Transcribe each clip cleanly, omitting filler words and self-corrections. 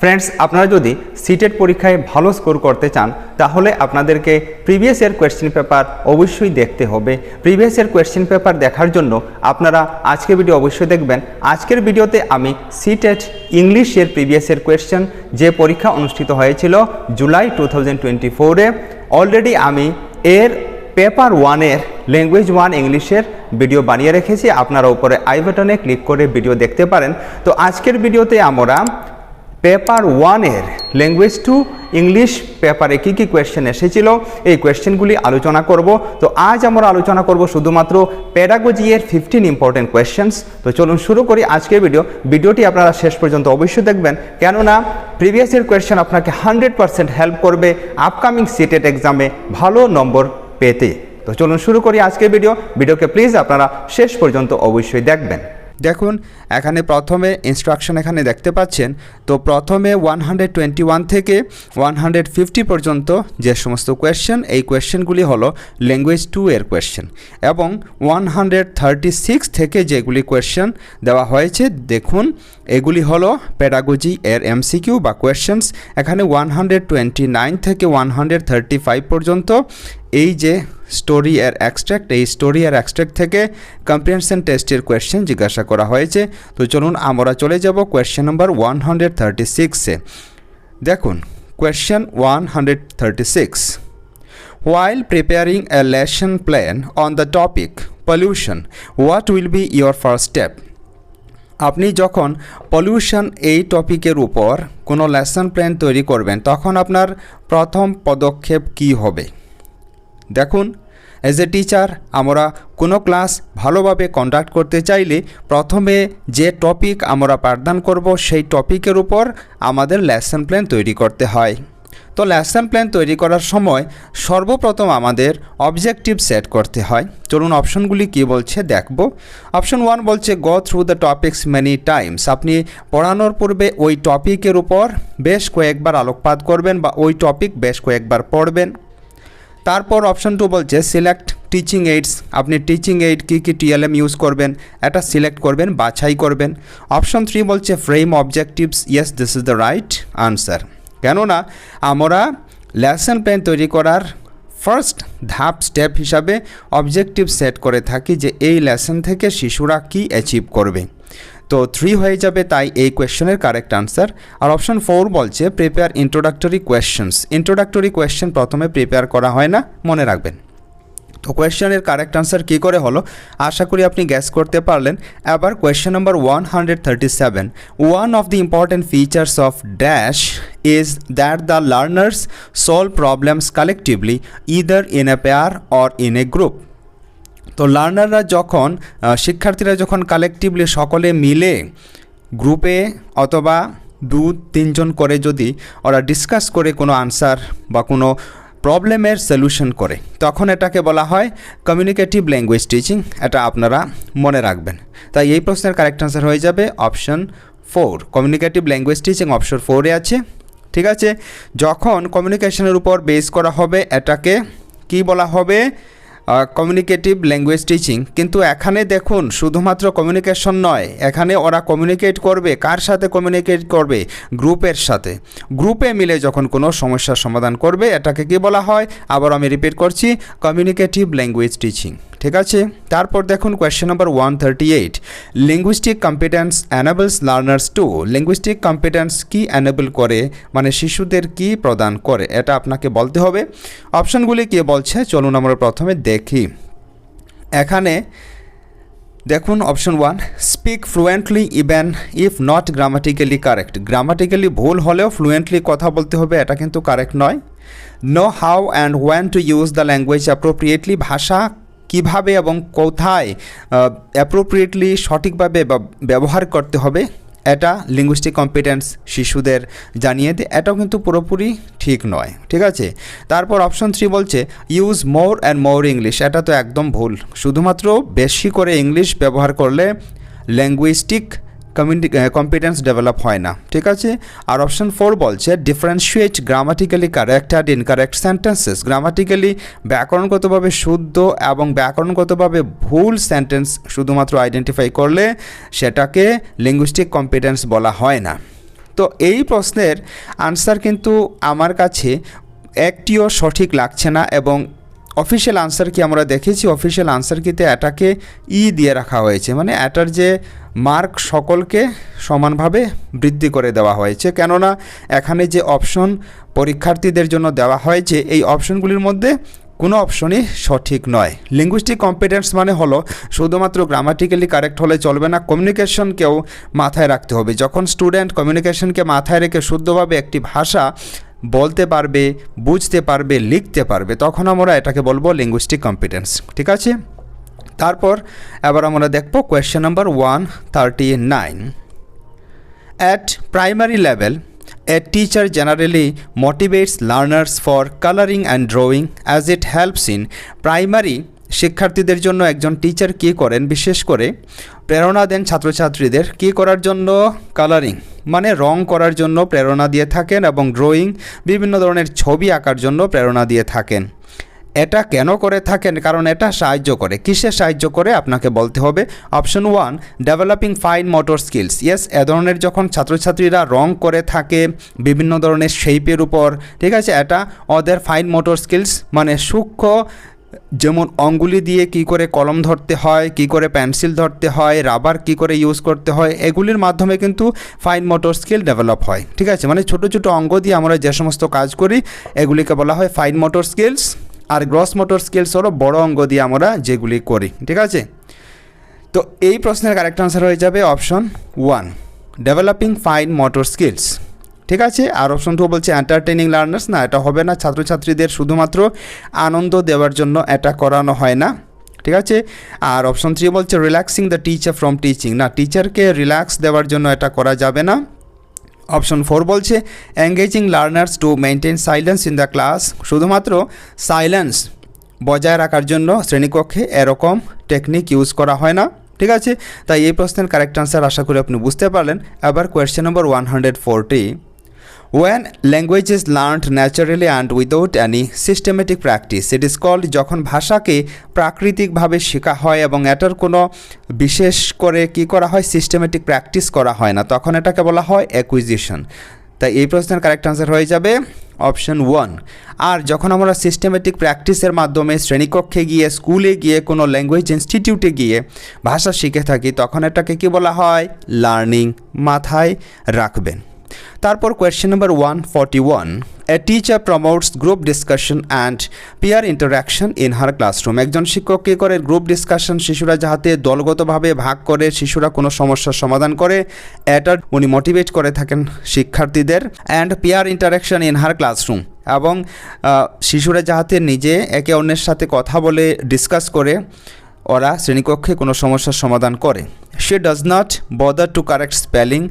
Friends, আপনারা যদি CTET পরীক্ষায় ভালো স্কোর করতে চান তাহলে আপনাদেরকে প্রিভিয়াস ইয়ার কোয়েশ্চেন পেপার অবশ্যই দেখতে হবে। প্রিভিয়াস ইয়ার কোয়েশ্চেন পেপার দেখার জন্য আপনারা আজকের ভিডিও অবশ্যই দেখবেন। আজকের ভিডিওতে আমি সিটেট ইংলিশের প্রিভিয়াস ইয়ার কোয়েশ্চেন যে পরীক্ষা অনুষ্ঠিত হয়েছিল জুলাই 2024-এ অলরেডি আমি এর পেপার 1-এর ল্যাঙ্গুয়েজ 1 ইংলিশের ভিডিও বানিয়ে রেখেছি। আপনারা উপরে আই বাটনে ক্লিক করে ভিডিও দেখতে পারেন। তো আজকের ভিডিওতে আমরা পেপার 1-এর ল্যাঙ্গুয়েজ 2 ইংলিশ পেপারে কী কী কোয়েশ্চেন এসেছিল এই কোয়েশ্চেনগুলি আলোচনা করব। তো আজ আমরা আলোচনা করব শুধুমাত্র পেডাগজি এর 15 ইম্পর্টেন্ট কোয়েশ্চেন্স। তো চলুন শুরু করি আজকের ভিডিওটি আপনারা শেষ পর্যন্ত অবশ্যই দেখবেন, কেননা প্রিভিয়াস ইয়ার কোয়েশ্চেন আপনাকে 100% হেল্প করবে আপকামিং সিটেট এক্সামে ভালো নম্বর পেতে। তো চলুন শুরু করি আজকের ভিডিওকে প্লিজ আপনারা শেষ পর্যন্ত অবশ্যই দেখবেন। দেখুন, এখানে প্রথমে ইনস্ট্রাকশন এখানে দেখতে পাচ্ছেন। তো প্রথমে 121 থেকে 150 পর্যন্ত যে সমস্ত কোয়েশ্চেন, এই কোয়েশ্চেনগুলি হলো ল্যাঙ্গুয়েজ 2 এর কোয়েশ্চেন, এবং 136 থেকে যেগুলি কোয়েশ্চেন দেওয়া হয়েছে দেখুন এগুলি হলো পেডাগজি এর এমসিকিউ বা কোয়েশ্চেন্স। এখানে 129 থেকে 135 পর্যন্ত এই যে স্টোরি এর এক্সট্র্যাক্ট, এই স্টোরি এর এক্সট্র্যাক্ট থেকে কম্প্রিহেনশন টেস্টের কোয়েশ্চেন জিজ্ঞাসা করা হয়েছে। তো চলুন আমরা চলে যাব কোয়েশ্চেন নাম্বার 136-এ। দেখুন question 136, while preparing a lesson plan on the topic pollution, what will be your first step? আপনি যখন পলিউশন এই টপিকের উপর কোনো লেসন প্ল্যান তৈরি করবেন তখন আপনার প্রথম পদক্ষেপ কী হবে? দেখুন, অ্যাজ এ টিচার আমরা কোনো ক্লাস ভালোভাবে কন্ডাক্ট করতে চাইলে প্রথমে যে টপিক আমরা পাঠদান করব সেই টপিকের উপর আমাদের লেসন প্ল্যান তৈরি করতে হয়। তো লেসন প্ল্যান তৈরি করার সময় সর্বপ্রথম আমাদের অবজেক্টিভ সেট করতে হয়। চলুন অপশনগুলি কী বলছে দেখব। অপশন 1 বলছে go through the topics many Times. আপনি পড়ানোর পূর্বে ওই টপিকের উপর বেশ কয়েকবার আলোকপাত করবেন বা ওই টপিক বেশ কয়েকবার পড়বেন। তারপর অপশন 2 বলছে সিলেক্ট টিচিং এইডস। আপনি টিচিং এইড কী কী টিএলএম ইউজ করবেন এটা সিলেক্ট করবেন, বাছাই করবেন। অপশন 3 বলছে frame objectives. Yes, this is the right answer. কেননা আমরা লেসন প্ল্যান তৈরি করার ফার্স্ট স্টেপ হিসাবে অবজেক্টিভ সেট করে থাকি যে এই লেসন থেকে শিশুরা কি অ্যাচিভ করবে। তো 3 হয়ে যাবে, তাই এই কোয়েশ্চেনের কারেক্ট আনসার। আর অপশন 4 বলছে prepare introductory questions. Introductory question প্রথমে প্রিপেয়ার করা হয় না, মনে রাখবেন। তো কোয়েশ্চেনের কারেক্ট আনসার কী করে হলো আশা করি আপনি গ্যাস করতে পারলেন। এবার question number 137, one of the important features of dash is that the learners solve problems collectively either in a pair or in a group. তো লার্নাররা যখন শিক্ষার্থীরা যখন কালেকটিভলি সকলে মিলে গ্রুপে অথবা 2-3 জন করে যদি ওরা ডিসকাস করে কোনো আনসার বা কোনো প্রবলেমের সলিউশন করে তখন এটাকে বলা হয় কমিউনিকেটিভ ল্যাঙ্গুয়েজ টিচিং। এটা আপনারা মনে রাখবেন। তাই এই প্রশ্নের কারেক্ট আনসার হয়ে যাবে option 4, communicative language teaching option 4-এ আছে। ঠিক আছে, যখন কমিউনিকেশনের উপর বেস করা হবে এটাকে কি বলা হবে? Communicative language teaching. কিন্তু এখানে দেখুন শুধুমাত্র কমিউনিকেশন নয়, এখানে ওরা কমিউনিকেট করবে কার সাথে? কমিউনিকেট করবে গ্রুপের সাথে। গ্রুপে মিলে যখন কোনো সমস্যার সমাধান করবে এটাকে কি বলা হয়? আবার আমি রিপিট করছি, কমিউনিকেটিভ ল্যাঙ্গুয়েজ টিচিং। ঠিক আছে, তারপর দেখুন question number 138, linguistic competence enables learners two. Linguistic competence কি এনেবল করে, মানে শিশুদের কি প্রদান করে, এটা আপনাকে বলতে হবে। অপশনগুলি কি বলছে চলুন আমরা প্রথমে দেখি। এখানে দেখুন option 1, speak fluently even if not grammatically correct. Grammatically ভুল হলেও ফ্লুয়েন্টলি কথা বলতে হবে, এটা কিন্তু কারেক্ট নয়। Know how and went to use the language appropriately. ভাষা কিভাবে এবং কোথায় অ্যাপ্রোপ্রিয়েটলি সঠিকভাবে ব্যবহার করতে হবে এটা লিঙ্গুইস্টিক কম্পিটেন্স শিশুদের জানিয়ে দেয়, এটাও কিন্তু পুরোপুরি ঠিক নয়। ঠিক আছে, তারপর অপশন 3 বলছে use more and more English. এটা তো একদম ভুল। শুধুমাত্র বেশি করে ইংলিশ ব্যবহার করলে লিঙ্গুইস্টিক কম্পিটেন্স ডেভেলপ হয় না। ঠিক আছে, আর অপশন 4 বলছে differentiate grammatically correct and incorrect sentences. Grammatically ব্যাকরণগতভাবে শুদ্ধ এবং ব্যাকরণগতভাবে ভুল সেন্টেন্স শুধুমাত্র আইডেন্টিফাই করলে সেটাকে লিঙ্গুইস্টিক কম্পিটেন্স বলা হয় না। তো এই প্রশ্নের আনসার কিন্তু আমার কাছে একটিও সঠিক লাগছে না, এবং অফিসিয়াল আনসার কি আমরা দেখেছি, অফিসিয়াল আনসার কিতে এটাকে দিয়ে রাখা হয়েছে, মানে এটার যে মার্ক সকলকে সমানভাবে বৃদ্ধি করে দেওয়া হয়েছে। কেননা এখানে যে অপশন পরীক্ষার্থীদের জন্য দেওয়া হয়েছে এই অপশনগুলির মধ্যে কোনো অপশনই সঠিক নয়। লিঙ্গুইস্টিক কম্পিটেন্স মানে হলো শুধুমাত্র গ্রামাটিক্যালি কারেক্ট হলে চলবে না, কমিউনিকেশনকেও মাথায় রাখতে হবে। যখন স্টুডেন্ট কমিউনিকেশনকে মাথায় রেখে শুদ্ধভাবে একটি ভাষা বলতে পারবে, বুঝতে পারবে, লিখতে পারবে, তখন আমরা এটাকে বলবো লিঙ্গুইস্টিক কম্পিটেন্স। ঠিক আছে, তারপর এবার আমরা দেখব question number 139। At primary level a teacher generally motivates learners for coloring and drawing as it helps in primary শিক্ষার্থীদের জন্য একজন টিচার কী করেন, বিশেষ করে প্রেরণা দেন ছাত্রছাত্রীদের কী করার জন্য, কালারিং মানে রং করার জন্য প্রেরণা দিয়ে থাকেন, এবং ড্রয়িং বিভিন্ন ধরনের ছবি আঁকার জন্য প্রেরণা দিয়ে থাকেন। এটা কেন করে থাকেন, কারণ এটা সাহায্য করে। কিসে সাহায্য করে আপনাকে বলতে হবে। Option 1 developing fine motor skills. Yes, এ ধরনের যখন ছাত্রছাত্রীরা রং করে থাকে বিভিন্ন ধরনের শেপের উপর, ঠিক আছে, এটা ওদের ফাইন মোটর স্কিলস মানে সূক্ষ্ম, যেমন অঙ্গুলি দিয়ে কি করে কলম ধরতে হয়, কি করে পেন্সিল ধরতে হয়, রাবার কি করে ইউজ করতে হয়, এগুলির মাধ্যমে কিন্তু ফাইন মোটর স্কিল ডেভেলপ হয়। ঠিক আছে, মানে ছোটো ছোটো অঙ্গ দিয়ে আমরা যে সমস্ত কাজ করি এগুলিকে বলা হয় ফাইন মোটর স্কিলস, আর গ্রস মোটর স্কিলস হলো বড় অঙ্গ দিয়ে আমরা যেগুলি করি। ঠিক আছে, তো এই প্রশ্নের কারেক্ট আনসার হয়ে যাবে option 1 developing fine motor skills. ঠিক আছে, আর অপশন 2 বলছে এন্টারটেইনিং লার্নার্স, না এটা হবে না, ছাত্রছাত্রীদের শুধুমাত্র আনন্দ দেওয়ার জন্য এটা করানো হয় না। ঠিক আছে, আর অপশন 3 বলছে relaxing the teacher from teaching, না টিচারকে রিল্যাক্স দেওয়ার জন্য এটা করা যাবে না। অপশন 4 বলছে engaging learners to maintain silence in the class, শুধুমাত্র সাইলেন্স বজায় রাখার জন্য শ্রেণীকক্ষে এরকম টেকনিক ইউজ করা হয় না। ঠিক আছে, তাই এই প্রশ্নের কারেক্ট আনসার আশা করি আপনি বুঝতে পারলেন। এবার question number 140। When language is learned naturally and without any systematic practice, it is called, যখন ভাষাকে প্রাকৃতিকভাবে শেখা হয় এবং এটার কোনো বিশেষ করে কি করা হয়, সিস্টেমেটিক প্র্যাকটিস করা হয় না, তখন এটাকে বলা হয় অ্যাকুইজিশন। তাই এই প্রশ্নের কারেক্ট আনসার হয়ে যাবে অপশন 1। আর যখন আমরা সিস্টেমেটিক প্র্যাকটিসের মাধ্যমে শ্রেণীকক্ষে গিয়ে, স্কুলে গিয়ে, কোনো ল্যাঙ্গুয়েজ ইনস্টিটিউটে গিয়ে ভাষা শিখে থাকি, তখন এটাকে কি বলা হয়, লার্নিং। মাথায় রাখবেন। তারপর question number 141। A teacher promotes group discussion and peer interaction in her classroom, একজন শিক্ষক কী করে গ্রুপ ডিসকাশন, শিশুরা যাতে দলগতভাবে ভাগ করে শিশুরা কোনো সমস্যার সমাধান করে, এটা উনি মোটিভেট করে থাকেন শিক্ষার্থীদের। And peer interaction in her classroom, এবং শিশুরা যাতে নিজে একে অন্যের সাথে কথা বলে ডিসকাস করে ওরা শ্রেণীকক্ষে কোনো সমস্যার সমাধান করে। She does not bother to correct spelling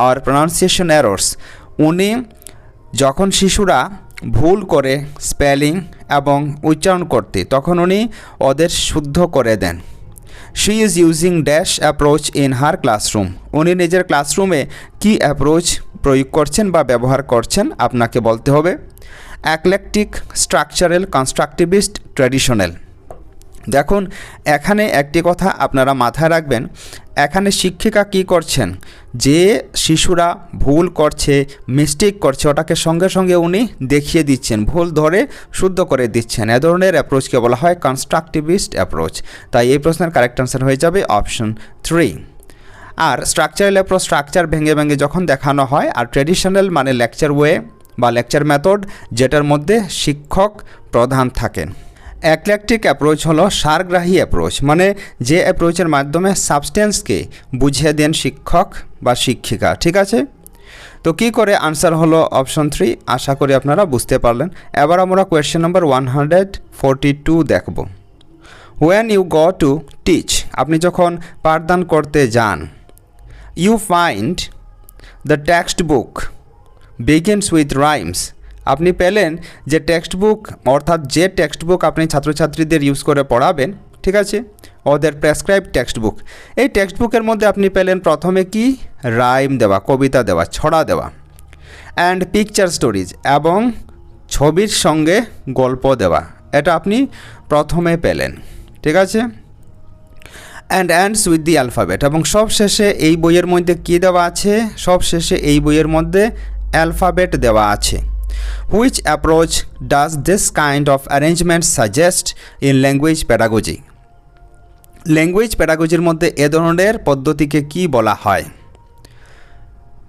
আর প্রনাউন্সিয়েশন এরর্স, উনি যখন শিশুরা ভুল করে স্পেলিং এবং উচ্চারণ করতে, তখন উনি ওদের শুদ্ধ করে দেন। She is using dash approach in her classroom, উনি নিজের ক্লাসরুমে কি অ্যাপ্রোচ প্রয়োগ করছেন বা ব্যবহার করছেন আপনাকে বলতে হবে। অ্যাকলেকটিক, স্ট্রাকচারাল, কনস্ট্রাকটিভিস্ট, ট্র্যাডিশনাল। দেখুন এখানে একটি কথা আপনারা মাথায় রাখবেন, এখানে শিক্ষিকা কি করছেন, যে শিশুরা ভুল করছে, মিস্টেক করছে, ওটাকে সঙ্গে সঙ্গে উনি দেখিয়ে দিচ্ছেন, ভুল ধরে শুদ্ধ করে দিচ্ছেন। এ ধরনের অ্যাপ্রোচকে বলা হয় কনস্ট্রাকটিভিস্ট অ্যাপ্রোচ। তাই এই প্রশ্নের কারেক্ট আনসার হয়ে যাবে অপশন 3। আর স্ট্রাকচারাল অ্যাপ্রোচ স্ট্রাকচার ভেঙে ভেঙে যখন দেখানো হয়, আর ট্র্যাডিশনাল মানে লেকচার ওয়ে বা লেকচার মেথড, যেটার মধ্যে শিক্ষক প্রধান থাকেন। অ্যাকলেকটিক অ্যাপ্রোচ হলো সারগ্রাহী অ্যাপ্রোচ, মানে যে অ্যাপ্রোচের মাধ্যমে সাবস্টেন্সকে বুঝিয়ে দেন শিক্ষক বা শিক্ষিকা। ঠিক আছে, তো কী করে আনসার হলো অপশন 3। আশা করি আপনারা বুঝতে পারলেন। এবার আমরা কোয়েশ্চেন নম্বর 142 দেখব। When you go to teach, আপনি যখন পাঠদান করতে যান, you find the textbook begins with rhymes, আপনি পেলেন যে টেক্সট বুক, অর্থাৎ যে টেক্সট বুক আপনি ছাত্রছাত্রীদের ইউজ করে পড়াবেন, ঠিক আছে, ওদের প্রেসক্রাইব টেক্সট বুক, এই টেক্সট বুকের মধ্যে আপনি পেলেন প্রথমে কি, রাইম দেওয়া, কবিতা দেওয়া, ছড়া দেওয়া, অ্যান্ড পিকচার স্টোরিজ, এবং ছবির সঙ্গে গল্প দেওয়া, এটা আপনি প্রথমে পেলেন। ঠিক আছে, and ends with the alphabet, এবং সব শেষে এই বইয়ের মধ্যে কী দেওয়া আছে, সব শেষে এই বইয়ের মধ্যে অ্যালফাবেট দেওয়া আছে। Which approach does this kind of arrangement suggest in language pedagogy? Language প্যাডাগজির মধ্যে এ ধরনের পদ্ধতিকে কি বলা হয়?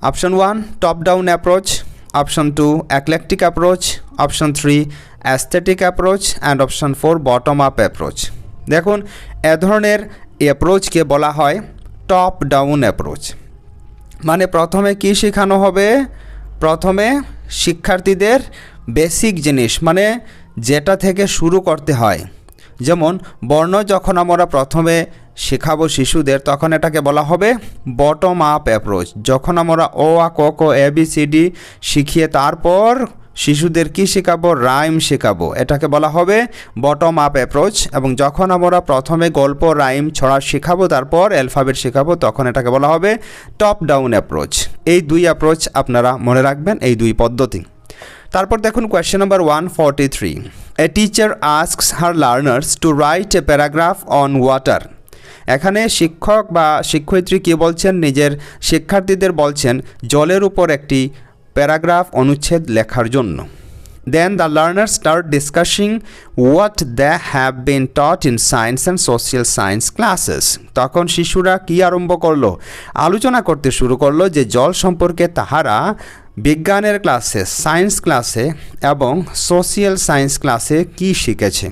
Option 1 top down approach, option 2 eclectic approach, option 3 aesthetic approach and option 4 bottom up approach. দেখুন, এ ধরনের অ্যাপ্রোচকে বলা হয় টপ ডাউন অ্যাপ্রোচ। মানে প্রথমে কি শেখানো হবে? প্রথমে শিক্ষার্থীদের বেসিক জিনিস, মানে যেটা থেকে শুরু করতে হয়। যেমন বর্ণ যখন আমরা প্রথমে শেখাবো শিশুদের, তখন এটাকে বলা হবে বটম আপ অ্যাপ্রোচ। যখন আমরা অ আ ক খ এ বি সি ডি শিখিয়ে তারপর শিশুদের কি শেখাবো? রাইম শেখাবো, এটাকে বলা হবে বটম আপ অ্যাপ্রোচ। এবং যখন আমরা প্রথমে গল্প, রাইম, ছড়া শেখাবো, তারপর অ্যালফাবেট শেখাবো, তখন এটাকে বলা হবে টপ ডাউন অ্যাপ্রোচ। এই দুই অ্যাপ্রোচ আপনারা মনে রাখবেন, এই দুই পদ্ধতি। তারপর দেখুন question number 143, a teacher asks her learners two write a paragraph on water. এখানে শিক্ষক বা শিক্ষয়িত্রী কী বলছেন? নিজের শিক্ষার্থীদের বলছেন জলের উপর একটি প্যারাগ্রাফ, অনুচ্ছেদ লেখার জন্য। Then the learners start discussing what they have been taught in science and social science ক্লাসেস। তখন শিশুরা কী আরম্ভ করলো? আলোচনা করতে শুরু করলো যে জল সম্পর্কে তাহারা বিজ্ঞানের ক্লাসে, সায়েন্স ক্লাসে এবং সোশ্যাল সায়েন্স ক্লাসে কি শিখেছে।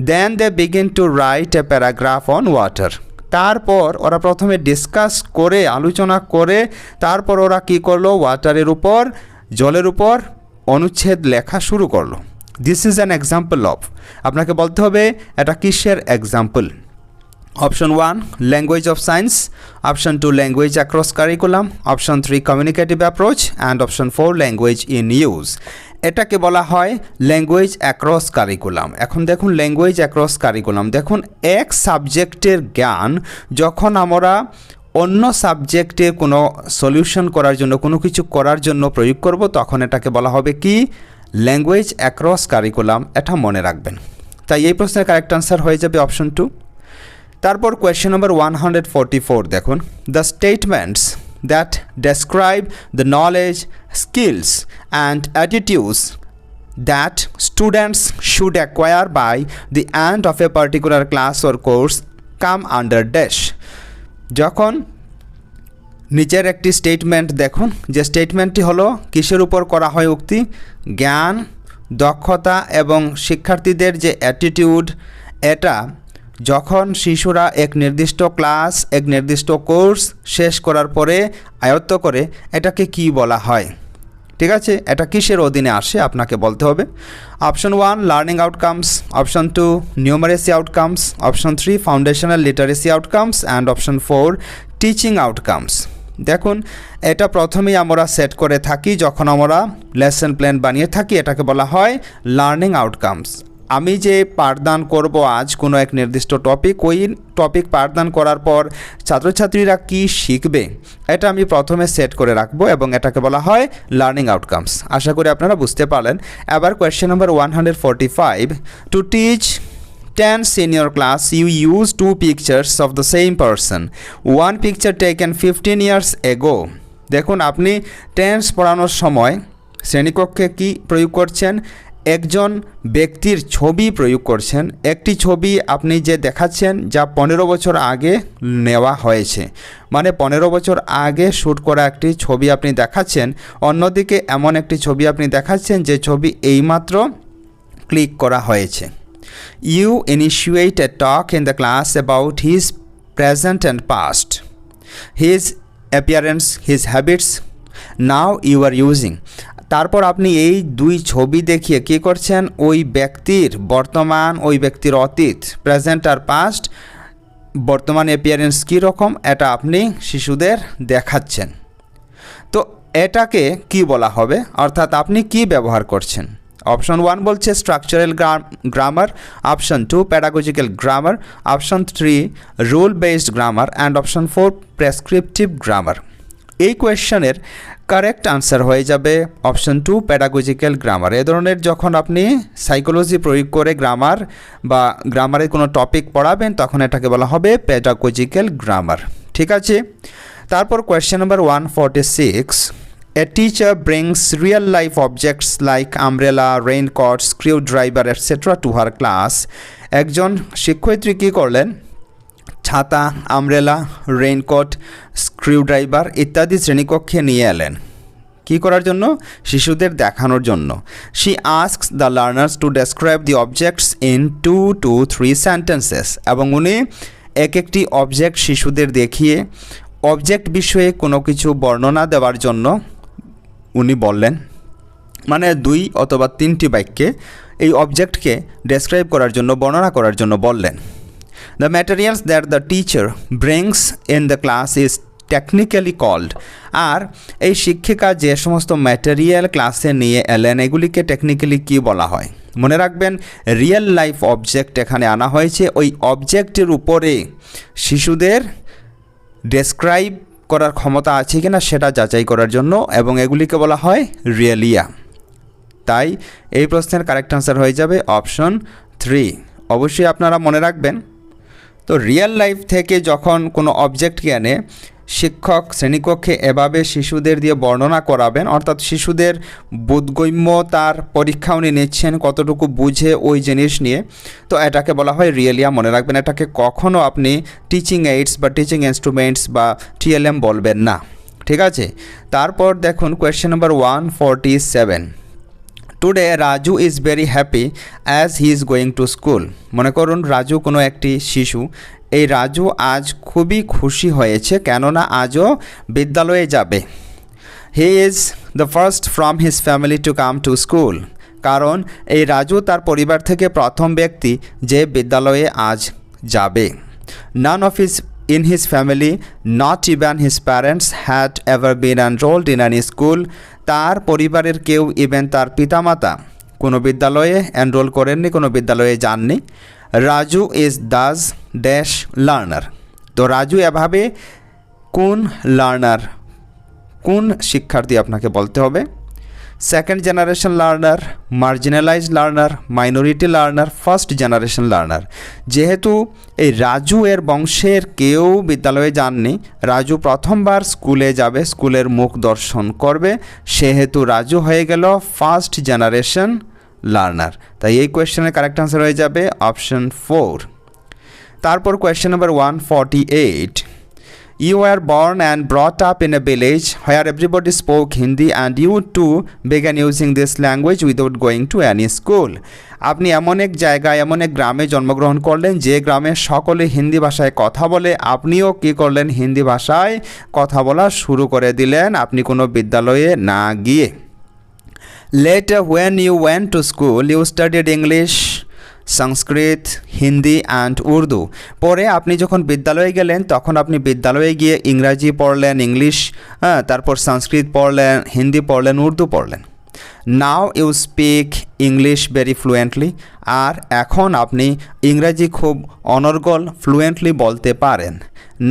Then they begin to write a paragraph on water. তারপর ওরা প্রথমে ডিসকাস করে, আলোচনা করে, তারপর ওরা কী করলো? ওয়াটারের উপর, জলের উপর অনুচ্ছেদ লেখা শুরু করলো। This is an example of, আপনাকে বলতে হবে এটা কিসের example. Option 1 language of science, option 2 language across curriculum, option 3 communicative approach and option 4 language in use. এটাকে বলা হয় ল্যাঙ্গুয়েজ অ্যাক্রস কারিকুলাম। এখন দেখুন ল্যাঙ্গুয়েজ অ্যাক্রস কারিকুলাম, দেখুন এক সাবজেক্টের জ্ঞান যখন আমরা অন্য সাবজেক্টে কোনো সলিউশন করার জন্য, কোনো কিছু করার জন্য প্রয়োগ করব, তখন এটাকে বলা হবে কি? Language across curriculum. এটা মনে রাখবেন। তাই এই প্রশ্নের কারেক্ট আনসার হয়ে যাবে অপশন 2। তারপর কোয়েশ্চেন নম্বর 144 দেখুন, the statements that describe the knowledge, skills and attitudes that students should acquire by the end of a particular class or course come under dash. যখন নিচের একটি স্টেটমেন্ট দেখুন, যে স্টেটমেন্টটি হলো কিসের উপর করা হয় উক্তি? জ্ঞান, দক্ষতা এবং শিক্ষার্থীদের যে অ্যাটিটিউড, এটা যখন শিশুরা এক নির্দিষ্ট ক্লাস, এক নির্দিষ্ট কোর্স শেষ করার পরে আয়ত্ত করে, এটাকে কি বলা হয়? ঠিক আছে, এটা কিসের অধীনে আসে আপনাকে বলতে হবে। Option 1 learning outcomes, option 2 numeracy outcomes, option 3 foundational literacy outcomes and option 4 teaching outcomes. দেখুন, এটা প্রথমেই আমরা সেট করে থাকি যখন আমরা লেসন প্ল্যান বানিয়ে থাকি, এটাকে বলা হয় লার্নিং আউটকামস। আমি যে পাঠদান করব আজ কোনো এক নির্দিষ্ট টপিক, ওই টপিক পাঠদান করার পর ছাত্রছাত্রীরা কি শিখবে, এটা আমি প্রথমে সেট করে রাখবো এবং এটাকে বলা হয় লার্নিং আউটকামস। আশা করি আপনারা বুঝতে পারলেন। এবার question number 145, to teach tense in your class you use 2 pictures of the same person, one picture taken 15 years ago। দেখুন, আপনি টেন্স পড়ানোর সময় শ্রেণীকক্ষে কি প্রয়োগ করছেন? একজন ব্যক্তির ছবি প্রয়োগ করছেন। একটি ছবি আপনি যে দেখাচ্ছেন যা 15 বছর আগে নেওয়া হয়েছে, মানে 15 বছর আগে শ্যুট করা একটি ছবি আপনি দেখাচ্ছেন। অন্যদিকে এমন একটি ছবি আপনি দেখাচ্ছেন যে ছবি এইমাত্র ক্লিক করা হয়েছে। You initiate a talk in the class about his present and past, his appearance, his habits. Now you are using. তারপর আপনি এই দুই ছবি দেখিয়ে কী করছেন? ওই ব্যক্তির বর্তমান, ওই ব্যক্তির অতীত, প্রেজেন্ট আর পাস্ট, বর্তমান অ্যাপিয়ারেন্স কীরকম, এটা আপনি শিশুদের দেখাচ্ছেন। তো এটাকে কি বলা হবে? অর্থাৎ আপনি কি ব্যবহার করছেন? অপশন 1 বলছে structural grammar, option 2 pedagogical grammar, option 3 rule based grammar and option 4 prescriptive grammar. এই কোয়েশ্চেনের কারেক্ট আনসার হয়ে যাবে অপশন 2 প্যাডাগজিক্যাল গ্রামার। এ ধরনের যখন আপনি সাইকোলজি প্রয়োগ করে গ্রামার বা গ্রামারের কোনো টপিক পড়াবেন তখন এটাকে বলা হবে প্যাডাগজিক্যাল গ্রামার। ঠিক আছে, তারপর question number 146, A teacher brings real life objects like umbrella, raincoat, screwdriver, etc. to her class. একজন শিক্ষয়িত্রী কী করলেন? ছাতা, আমব্রেলা, রেইনকোট, স্ক্রুড্রাইভার ইত্যাদি শ্রেণীকক্ষে নিয়ে এলেন। কী করার জন্য? শিশুদের দেখানোর জন্য। She asks the learners to describe the objects in 2 to 3 sentences. এবং উনি এক একটি অবজেক্ট শিশুদের দেখিয়ে অবজেক্ট বিষয়ে কোনো কিছু বর্ণনা দেওয়ার জন্য উনি বললেন, মানে 2 অথবা 3টি বাক্যে এই অবজেক্টকে ডেসক্রাইব করার জন্য, বর্ণনা করার জন্য বললেন। The materials that the teacher brings in the class is technically called. আর এই শিক্ষিকা যে সমস্ত ম্যাটেরিয়াল ক্লাসে নিয়ে এলেন এগুলিকে টেকনিক্যালি কী বলা হয়? মনে রাখবেন, রিয়েল লাইফ অবজেক্ট এখানে আনা হয়েছে। ওই অবজেক্টের উপরে শিশুদের ডেসক্রাইব করার ক্ষমতা আছে কিনা সেটা যাচাই করার জন্য, এবং এগুলিকে বলা হয় রিয়েলিয়া। তাই এই প্রশ্নের কারেক্ট আনসার হয়ে যাবে অপশন 3। অবশ্যই আপনারা মনে রাখবেন, তো রিয়েল লাইফ থেকে যখন কোনো অবজেক্টকে এনে শিক্ষক শ্রেণীকক্ষে এভাবে শিশুদের দিয়ে বর্ণনা করাবেন, অর্থাৎ শিশুদের বোধগম্যতার পরীক্ষা উনি নিচ্ছেন কতটুকু বুঝে ওই জিনিস নিয়ে, তো এটাকে বলা হয় রিয়েলিয়া। মনে রাখবেন, এটাকে কখনও আপনি টিচিং এইডস বা টিচিং ইনস্ট্রুমেন্টস বা টিএলএম বলবেন না। ঠিক আছে, তারপর দেখুন question number 147, today Raju is very happy as he is going to school. মনে করুন রাজু কোনো একটি শিশু, এই রাজু আজ খুবই খুশি হয়েছে কেননা আজও বিদ্যালয়ে যাবে। He is the first from his family to come to school. কারণ এই রাজু তার পরিবার থেকে প্রথম ব্যক্তি যে বিদ্যালয়ে আজ যাবে। None of in his family, not even his parents, had ever been enrolled in any school. তার পরিবারের কেউ, ইভেন তার পিতামাতা, কোনো বিদ্যালয়ে এনরোল করেননি, কোনো বিদ্যালয়ে যাননি। Raju is Das dash learner. তো রাজু এভাবে কোন লার্নার, কোন শিক্ষার্থী আপনাকে বলতে হবে? Second generation learner, marginalised learner, minority learner, first generation learner. যেহেতু এই রাজু এর বংশের কেউ বিদ্যালয়ে যাননি, রাজু প্রথমবার স্কুলে যাবে, স্কুলের মুখ দর্শন করবে, সেহেতু রাজু হয়ে গেল ফার্স্ট জেনারেশন লার্নার। তাই এই কোয়েশ্চেনের কারেক্ট আনসার হয়ে যাবে অপশন 4। তারপর question number 148, You were born and brought up in a village where everybody spoke Hindi and you too began using this language without going to any school. আপনি এমন এক জায়গায়, এমন এক গ্রামে জন্মগ্রহণ করলেন যে গ্রামে সকলে হিন্দি ভাষায় কথা বলে, আপনিও কী করলেন? হিন্দি ভাষায় কথা বলা শুরু করে দিলেন, আপনি কোনো বিদ্যালয়ে না গিয়ে। Later when you went to school you studied English, Sanskrit, Hindi and Urdu. পরে আপনি যখন বিদ্যালয়ে গেলেন তখন আপনি বিদ্যালয়ে গিয়ে ইংরাজি পড়লেন, ইংলিশ, তারপর সংস্কৃত পড়লেন, হিন্দি পড়লেন, উর্দু পড়লেন। Now you speak English very fluently. আর এখন আপনি ইংরাজি খুব অনর্গল ফ্লুয়েন্টলি বলতে পারেন।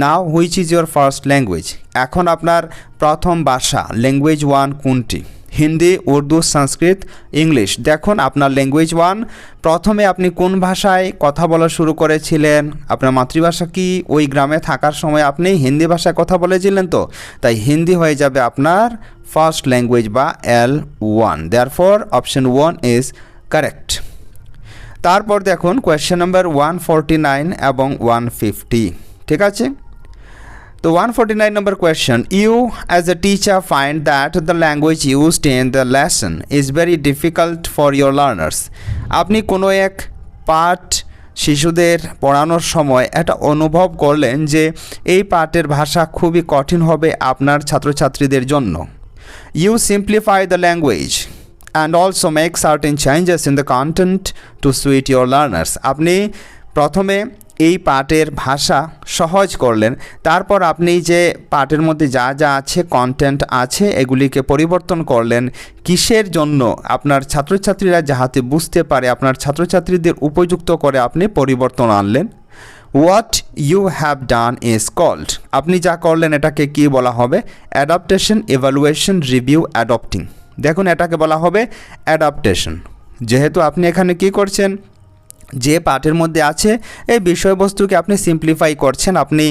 Now which is your first language. এখন আপনার প্রথম ভাষা ল্যাঙ্গুয়েজ 1 কোনটি? হিন্দি, উর্দু, সংস্কৃত, ইংলিশ। দেখুন আপনার ল্যাঙ্গুয়েজ 1, প্রথমে আপনি কোন ভাষায় কথা বলা শুরু করেছিলেন? আপনার মাতৃভাষা কি? ওই গ্রামে থাকার সময় আপনি হিন্দি ভাষায় কথা বলেছিলেন, তো তাই হিন্দি হয়ে যাবে আপনার ফার্স্ট ল্যাঙ্গুয়েজ বা L1। Therefore option 1 is correct. তারপর দেখুন কোয়েশ্চেন নাম্বার 149 এবং 150। ঠিক আছে, তো 149 number question, you as a teacher find that the language used in the lesson is very difficult for your learners. আপনি কোনো এক পাঠ শিশুদের পড়ানোর সময় এটা অনুভব করলেন যে এই পাঠের ভাষা খুবই কঠিন হবে আপনার ছাত্রছাত্রীদের জন্য। You simplify the language and also make certain changes in the content to suit your learners. আপনি প্রথমে এই পাঠের ভাষা সহজ করলেন, তারপর আপনি যে পাঠের মধ্যে যা যা আছে, কন্টেন্ট আছে, এগুলিকে পরিবর্তন করলেন কিসের জন্য? আপনার ছাত্রছাত্রীরা যাহাতে বুঝতে পারে, আপনার ছাত্রছাত্রীদের উপযুক্ত করে আপনি পরিবর্তন আনলেন। What you have done is called. আপনি যা করলেন এটাকে কি বলা হবে? Adaptation, evaluation, review, adopting. দেখুন এটাকে বলা হবে অ্যাডাপ্টেশন। যেহেতু আপনি এখানে কি করছেন, যে পাঠের মধ্যে আছে এই বিষয়বস্তুকে আপনি সিম্পলিফাই করছেন, আপনি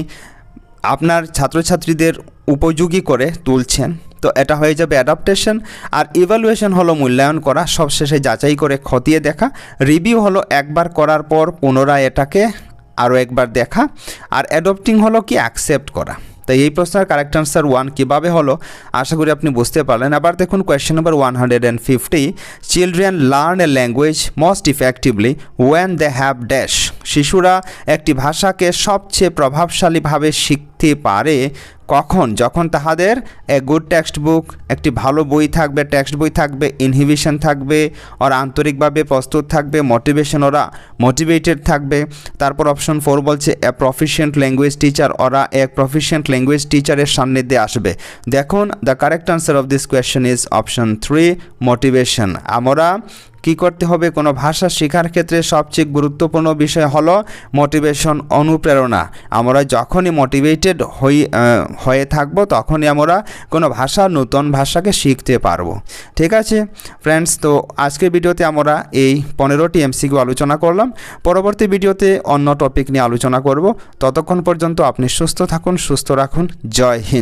আপনার ছাত্রছাত্রীদের উপযোগী করে তুলছেন, তো এটা হয়ে যাবে অ্যাডাপ্টেশন। আর ইভ্যালুয়েশন হলো মূল্যায়ন করা, সবশেষে যাচাই করে খতিয়ে দেখা। রিভিউ হলো একবার করার পর পুনরায় এটাকে আরও একবার দেখা। আর অ্যাডপ্টিং হলো কি অ্যাকসেপ্ট করা। তাই এই প্রশ্নের কারেক্ট আনসার 1 কীভাবে হলো আশা করি আপনি বুঝতে পারলেন। আবার দেখুন question number 150, children learn a language most effectively when they have dash. শিশুরা একটি ভাষাকে সবচেয়ে প্রভাবশালীভাবে শিখতে পারে কখন? যখন তাহাদের এ গুড টেক্সট বুক, একটি ভালো বই থাকবে, টেক্সট বই থাকবে, ইনহিবিশন থাকবে, ওরা আন্তরিকভাবে প্রস্তুত থাকবে, মোটিভেশন, ওরা মোটিভেটেড থাকবে। তারপর অপশন 4 বলছে এ প্রফিশিয়েন্ট ল্যাঙ্গুয়েজ টিচার, ওরা এক প্রফিশিয়েন্ট ল্যাঙ্গুয়েজ টিচারের সান্নিধ্যে আসবে। দেখুন the correct answer of this question is option 3, motivation. আমরা কি করতে হবে? কোনো ভাষা শেখার ক্ষেত্রে সবচেয়ে গুরুত্বপূর্ণ বিষয় হলো মোটিভেশন, অনুপ্রেরণা। আমরা যখনই মোটিভেটেড হয়ে থাকব তখনই আমরা কোনো ভাষা, নতুন ভাষাকে শিখতে পারবো। ঠিক আছে ফ্রেন্ডস, তো আজকের ভিডিওতে আমরা এই 15টি এমসিকিউ আলোচনা করলাম। পরবর্তী ভিডিওতে অন্য টপিক নিয়ে আলোচনা করব। ততক্ষণ পর্যন্ত আপনি সুস্থ থাকুন, সুস্থ রাখুন। জয় হিন্দ।